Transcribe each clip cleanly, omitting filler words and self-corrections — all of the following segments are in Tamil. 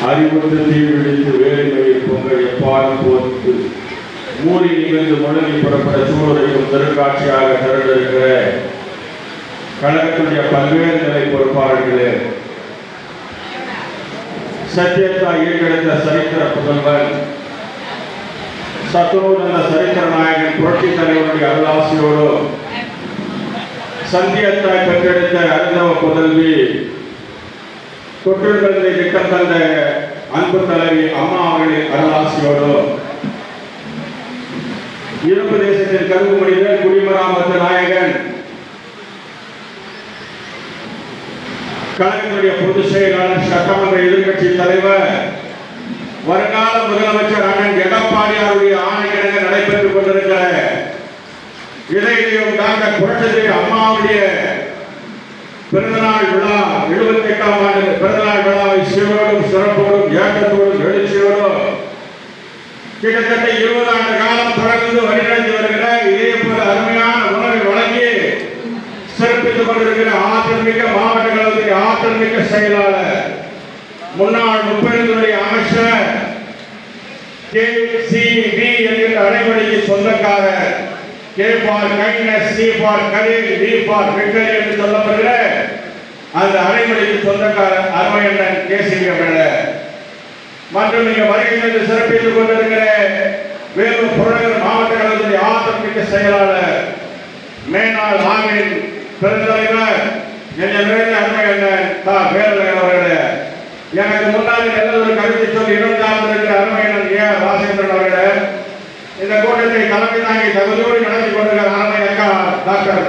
அறிவுற்று தீவிழித்து வேறுமையை பொங்க எப்பாலும் போர்த்து மூறி நிகழ்ந்து முழங்கி புறப்பட சூழலையும் திருக்காட்சியாக திரண்டிருக்கிற கழகத்துடைய பல்வேறு நிலை பொறுப்பாளர்களே, சத்தியத்தாய் ஈடுபடுத்த சரித்திர புதல்வன் சத்துருவந்த சரித்திர நாயகன் புரட்சி தலைவருடைய அருளாசியோடு சந்தியத்தாய் பெற்றெடுத்த அருந்தவ புதல்வி தொற்றுகளை திட்டம் தந்த அன்பு தலைவி அம்மா அவர்களின் அருளாசியோடு இரும்பு தேசத்தின் கருவு மனிதன் குடிமராமத்து நாயகன் கழகத்தினுடைய பொதுச் செயலாளர் சட்டமன்ற எதிர்கட்சி தலைவர் வருங்கால முதலமைச்சர் அண்ணன் எடப்பாடியாருடைய ஆணைக்கிணங்க நடைபெற்றுக் கொண்டிருக்கிற இதயம் டாக்டர் புரட்சி அம்மாவுடைய பிறந்தநாள் விழா 78ஆம் ஆண்டு பிறந்தநாள் விழாவை சீரோடும் சிறப்போடும் ஏற்றத்தோடும் எழுச்சியோடும் கிட்டத்தட்ட 20 ஆண்டு காலம் தொடர்ந்து வழிநடத்தி வருகிற இதே போல அருமையான உணவை வழங்கி சிறப்பித்துக் கொண்டிருக்கிற ஆற்றல் மிக்க மாவட்ட கழகத்துடைய ஆற்றல் மிக்க செயலாளர் முன்னாள் முப்பெருந்துறை அமைச்சர் KCB என்கிற அடைமொழிக்கு சொந்தக்காரர் K for kindness, C for courage, D for victory என்று சொல்லப்படுகிற அந்த அடைமொழிக்கு சொந்தக்காரர் அருமையண்ணன் KCB அவர்கள் மற்றும் இங்க வருகை சிறப்பித்துக் கொண்டிருக்கிற வேலூர் புறநகர் மாவட்ட கழகத்துடைய ஆற்றல் மிக்க செயலாளர் மேனாள் ஆவின் பெருந்தலைவர் அருமையண்ணன் வேலழகன் அவர்களே, எனக்கு முன்னாடி நல்ல ஒரு கருத்தை சொல்லி இடம் சார்ந்திருக்கிற அருமையண்ணன் ராஜேந்திரன் அவர்களே, இந்த கூட்டத்தை தலைமை தாங்கி தகுதியோடு நடத்தி கொண்டிருக்கிற அருமை அக்கா டாக்டர்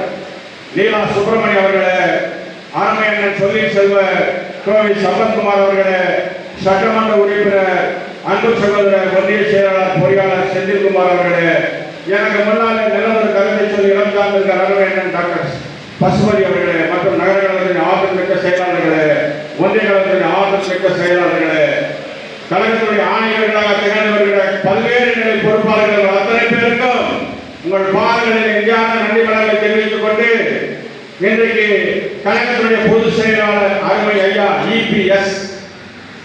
லீலா சுப்பிரமணியம் அவர்களே, அருமையண்ணன் சொல்லி செல்வ கோவில் சம்பத்குமார் அவர்களே, சட்டமன்ற உறுப்பினர் அன்பு சகோதரர் ஒன்றிய செயலாளர் பொறியாளர் செந்தில்குமார் அவர்களே, எனக்கு முன்னாலே நல்ல ஒரு கருத்தை சொல்லி இடம் சார்ந்திருக்கிற அருமையண்ணன் டாக்டர் பசுபதி அவர்களே மற்றும் நகர கழகத்தின் ஆற்றல் மிக்க செயலாளர்களே, ஒன்றிய கழகத்தின் ஆற்றல் மிக்க செயலாளர்களே, கழகத்துடைய ஆணையர்களாக திகழ்ந்து வருகிற பல்வேறு நிலை பொறுப்பாளர்கள் அத்தனை பேருக்கும் உங்கள் பாதங்களில் எஞ்சாத நன்றி மலர்களை தெரிவித்துக் கொண்டு இன்றைக்கு கழகத்துடைய பொதுச் செயலாளர் அருமை ஐயா EPS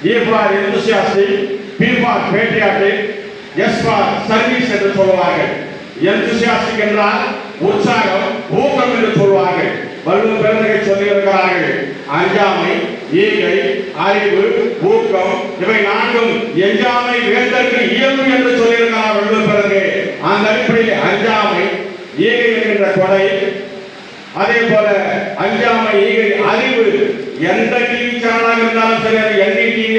E for enthusiastic, P for patriotic, S for service என்று சொல்வார்கள். enthusiastic என்றால் உற்சாகம், ஊக்கம் என்று சொல்வார்கள். வள்ளுவர் பெருந்தகை சொல்லியிருக்கிறார்கள், அஞ்சாமை, ஈகை, அறிவு, ஊக்கம் இவை நான்கும் எஞ்சாமை வேந்தற்கு இயல்பு என்று சொல்லியிருக்கிறார் வள்ளுவர் பெருந்தகை. அந்த அடிப்படையில் அஞ்சாமை, ஈகை என்கின்ற கொடை, அதே போல அஞ்சாமை, ஈகை, அறிவு எந்த டிவி சேனலாக இருந்தாலும் சரி, அது NDTV